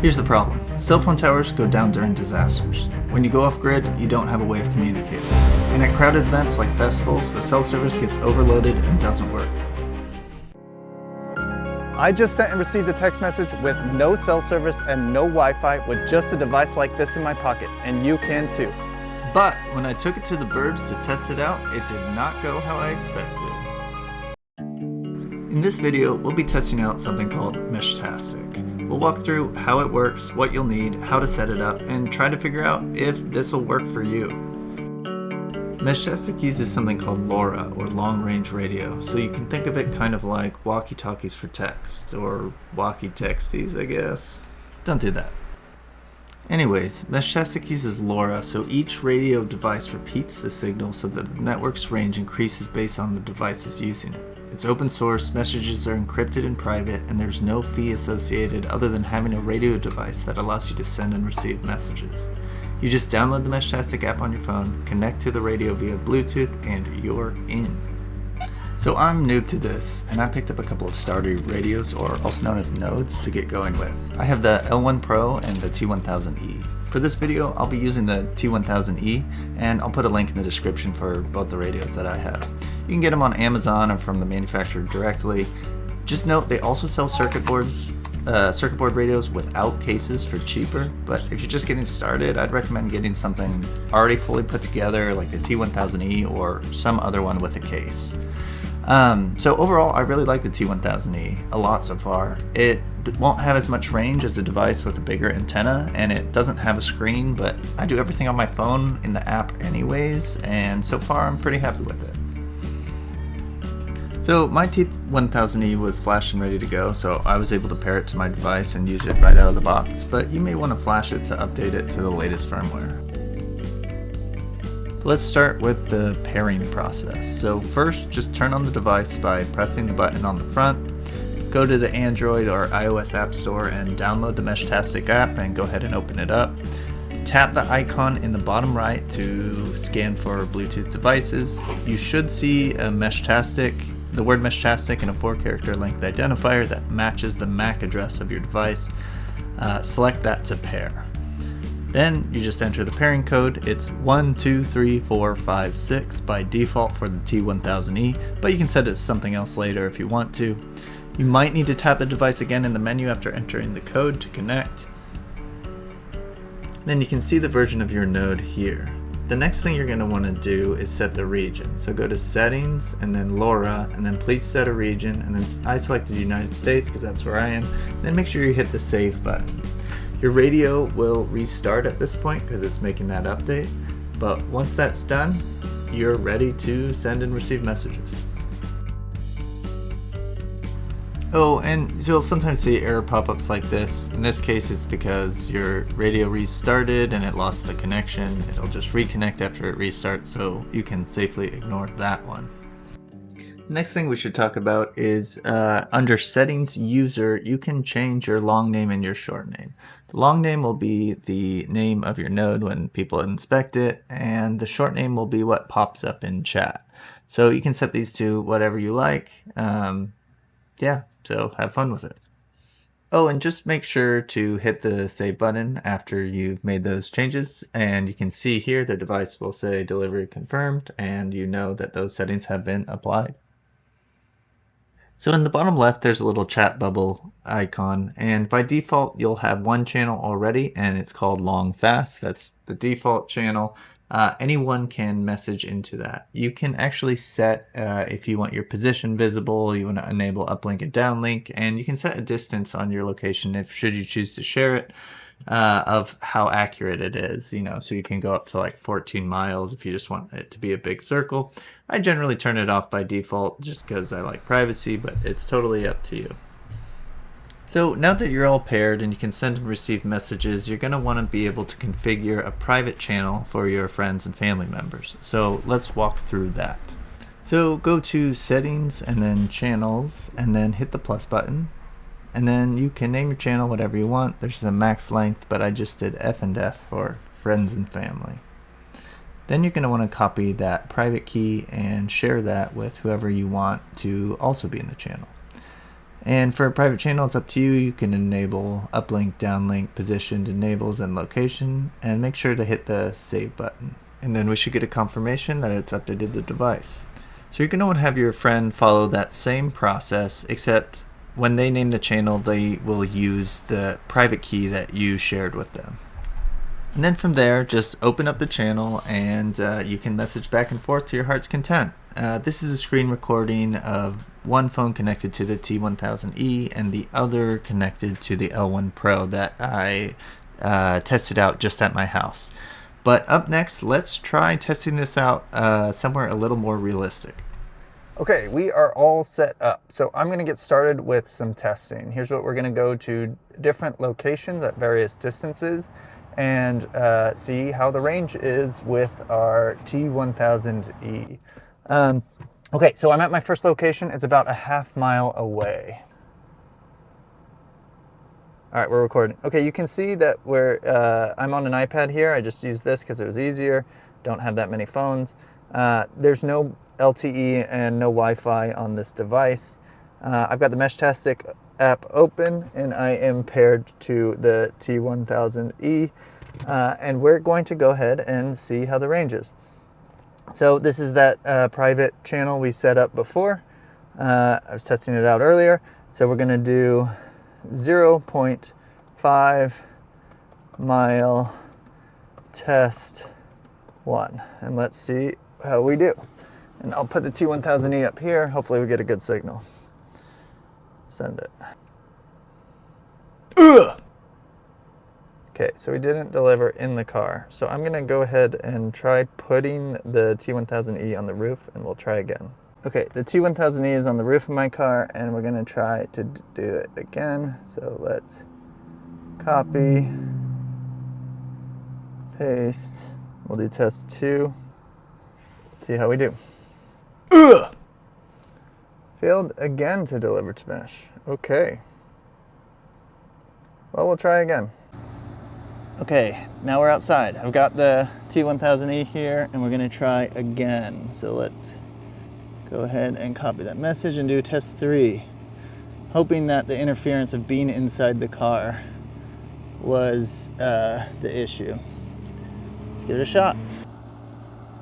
Here's the problem. Cell phone towers go down during disasters. When you go off grid, you don't have a way of communicating. And at crowded events like festivals, the cell service gets overloaded and doesn't work. I just sent and received a text message with no cell service and no Wi-Fi with just a device like this in my pocket, and you can too. But when I took it to the burbs to test it out, it did not go how I expected. In this video, we'll be testing out something called Meshtastic. We'll walk through how it works, what you'll need, how to set it up, and try to figure out if this will work for you. Meshtastic uses something called LoRa, or long-range radio, so you can think of it kind of like walkie-talkies for text, or walkie-texties, I guess. Don't do that. Anyways, Meshtastic uses LoRa, so each radio device repeats the signal so that the network's range increases based on the devices using it. It's open source, messages are encrypted and private, and there's no fee associated other than having a radio device that allows you to send and receive messages. You just download the Meshtastic app on your phone, connect to the radio via Bluetooth, and you're in. So I'm new to this, and I picked up a couple of starter radios, or also known as nodes, to get going with. I have the L1 Pro and the T1000E. For this video, I'll be using the T1000E, and I'll put a link in the description for both the radios that I have. You can get them on Amazon or from the manufacturer directly. Just note, they also sell circuit board radios without cases for cheaper, but if you're just getting started, I'd recommend getting something already fully put together like the T1000E or some other one with a case. So overall, I really like the T1000E a lot so far. It won't have as much range as a device with a bigger antenna, and it doesn't have a screen, but I do everything on my phone in the app anyways, and so far I'm pretty happy with it. So my T1000E was flashed and ready to go, so I was able to pair it to my device and use it right out of the box, but you may want to flash it to update it to the latest firmware. Let's start with the pairing process. So first, just turn on the device by pressing the button on the front, go to the Android or iOS App Store and download the Meshtastic app and go ahead and open it up. Tap the icon in the bottom right to scan for Bluetooth devices. You should see a the word Meshtastic and a 4-character length identifier that matches the MAC address of your device. Select that to pair. Then you just enter the pairing code. It's 123456 by default for the T1000E, but you can set it to something else later if you want to. You might need to tap the device again in the menu after entering the code to connect. Then you can see the version of your node here. The next thing you're going to want to do is set the region. So go to Settings and then LoRa, and then please set a region, and then I selected United States because that's where I am. Then make sure you hit the Save button. Your radio will restart at this point because it's making that update, but once that's done, you're ready to send and receive messages. Oh, and you'll sometimes see error pop-ups like this. In this case, it's because your radio restarted and it lost the connection. It'll just reconnect after it restarts, so you can safely ignore that one. The next thing we should talk about is under Settings User, you can change your long name and your short name. The long name will be the name of your node when people inspect it, and the short name will be what pops up in chat. So you can set these to whatever you like. Yeah, so have fun with it. Oh, and just make sure to hit the save button after you've made those changes, and you can see here the device will say delivery confirmed, and you know that those settings have been applied. So in the bottom left, there's a little chat bubble icon, and by default, you'll have one channel already, and it's called LongFast. That's the default channel. Anyone can message into that. You can actually set if you want your position visible, you want to enable uplink and downlink, and you can set a distance on your location if should you choose to share it of how accurate it is, so you can go up to like 14 miles if you just want it to be a big circle. I generally turn it off by default just because I like privacy, but it's totally up to you. So now that you're all paired and you can send and receive messages, you're going to want to be able to configure a private channel for your friends and family members. So let's walk through that. So go to Settings and then Channels, and then hit the plus button. And then you can name your channel whatever you want. There's a max length, but I just did F and F for friends and family. Then you're going to want to copy that private key and share that with whoever you want to also be in the channel. And for a private channel, it's up to you. You can enable uplink, downlink, positioned enables, and location, and make sure to hit the save button. And then we should get a confirmation that it's updated the device. So you're going to have your friend follow that same process, except when they name the channel, they will use the private key that you shared with them. And then from there, just open up the channel and you can message back and forth to your heart's content. This is a screen recording of one phone connected to the T1000E and the other connected to the L1 Pro that I tested out just at my house. But up next, let's try testing this out somewhere a little more realistic. Okay, we are all set up. So I'm gonna get started with some testing. Here's what we're gonna go to different locations at various distances and see how the range is with our T1000E. Okay, so I'm at my first location. It's about a half mile away. All right, we're recording. Okay, you can see that I'm on an iPad here. I just used this because it was easier. Don't have that many phones. There's no LTE and no Wi-Fi on this device. I've got the Meshtastic app open and I am paired to the T1000E and we're going to go ahead and see how the range is. So this is that private channel we set up before. I was testing it out earlier. So we're gonna do 0.5 mile test 1. And let's see how we do. And I'll put the T1000E up here. Hopefully we get a good signal. Send it. Ugh! Okay, so we didn't deliver in the car. So I'm gonna go ahead and try putting the T1000E on the roof and we'll try again. Okay, the T1000E is on the roof of my car and we're gonna try to do it again. So let's copy, paste. We'll do test 2. See how we do. Ugh! Failed again to deliver to mesh. Okay. Well, we'll try again. Okay, now we're outside. I've got the T1000E here and we're gonna try again. So let's go ahead and copy that message and do test 3. Hoping that the interference of being inside the car was the issue. Let's give it a shot.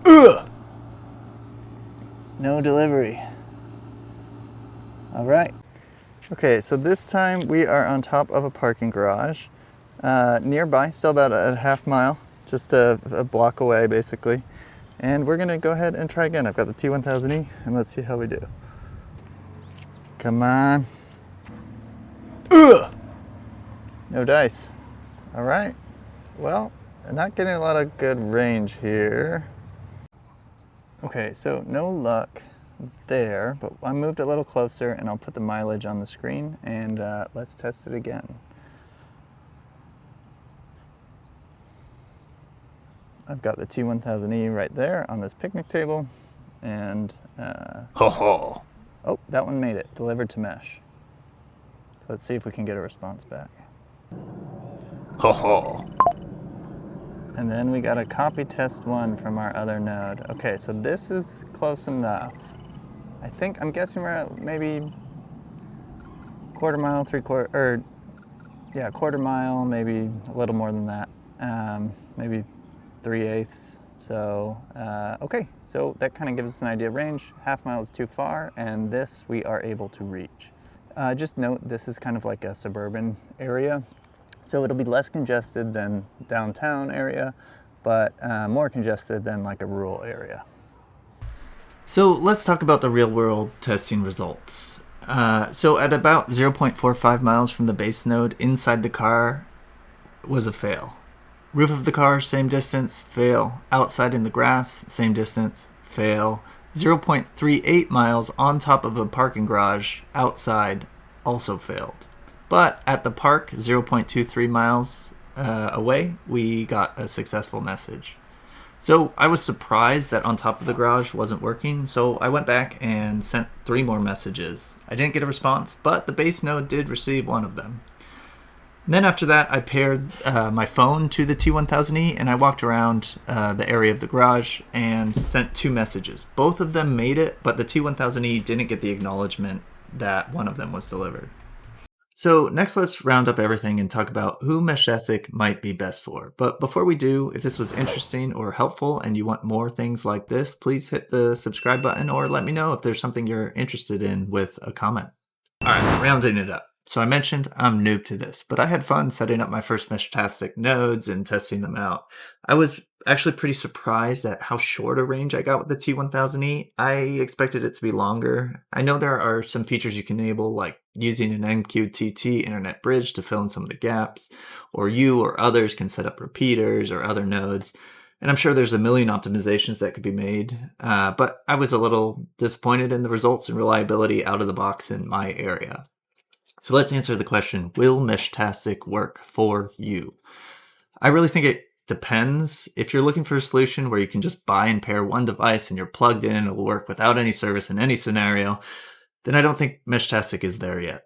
Ugh! No delivery. All right. Okay, so this time we are on top of a parking garage. Nearby, still about a half mile, just a block away basically. And we're gonna go ahead and try again. I've got the T1000E and let's see how we do. Come on. Ugh! No dice. All right, well, I'm not getting a lot of good range here. Okay, so no luck there, but I moved a little closer and I'll put the mileage on the screen and let's test it again. I've got the T1000E right there on this picnic table and oh, that one made it, delivered to mesh. So let's see if we can get a response back. And then we got a copy test 1 from our other node. Okay, so this is close enough. I'm guessing we're at maybe quarter mile, quarter mile, maybe a little more than that. Maybe 3/8. So, okay, so that kind of gives us an idea of range. Half mile is too far, and this we are able to reach. Just note, this is kind of like a suburban area. So it'll be less congested than downtown area, but more congested than like a rural area. So let's talk about the real world testing results. So at about 0.45 miles from the base node, inside the car was a fail. Roof of the car, same distance, fail. Outside in the grass, same distance, fail. 0.38 miles on top of a parking garage, outside, also failed. But at the park, 0.23 miles away, we got a successful message. So I was surprised that on top of the garage wasn't working, so I went back and sent 3 more messages. I didn't get a response, but the base node did receive one of them. And then after that, I paired my phone to the T1000E and I walked around the area of the garage and sent 2 messages. Both of them made it, but the T1000E didn't get the acknowledgement that one of them was delivered. So next, let's round up everything and talk about who Meshtastic might be best for. But before we do, if this was interesting or helpful and you want more things like this, please hit the subscribe button or let me know if there's something you're interested in with a comment. All right, rounding it up. So I mentioned I'm noob to this, but I had fun setting up my first Meshtastic nodes and testing them out. I was actually pretty surprised at how short a range I got with the T1000E. I expected it to be longer. I know there are some features you can enable, like using an MQTT internet bridge to fill in some of the gaps, or you or others can set up repeaters or other nodes. And I'm sure there's a million optimizations that could be made, but I was a little disappointed in the results and reliability out of the box in my area. So let's answer the question, will Meshtastic work for you? I really think it depends. If you're looking for a solution where you can just buy and pair one device and you're plugged in and it'll work without any service in any scenario, then I don't think Meshtastic is there yet.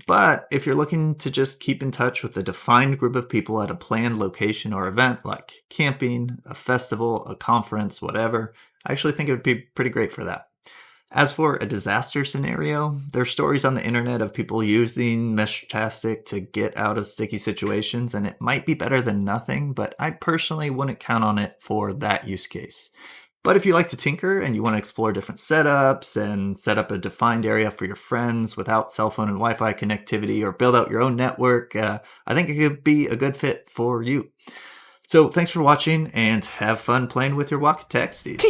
But if you're looking to just keep in touch with a defined group of people at a planned location or event, like camping, a festival, a conference, whatever, I actually think it would be pretty great for that. As for a disaster scenario, there's stories on the internet of people using Meshtastic to get out of sticky situations, and it might be better than nothing, but I personally wouldn't count on it for that use case. But if you like to tinker and you want to explore different setups and set up a defined area for your friends without cell phone and Wi-Fi connectivity or build out your own network, I think it could be a good fit for you. So thanks for watching and have fun playing with your walkie-talkies.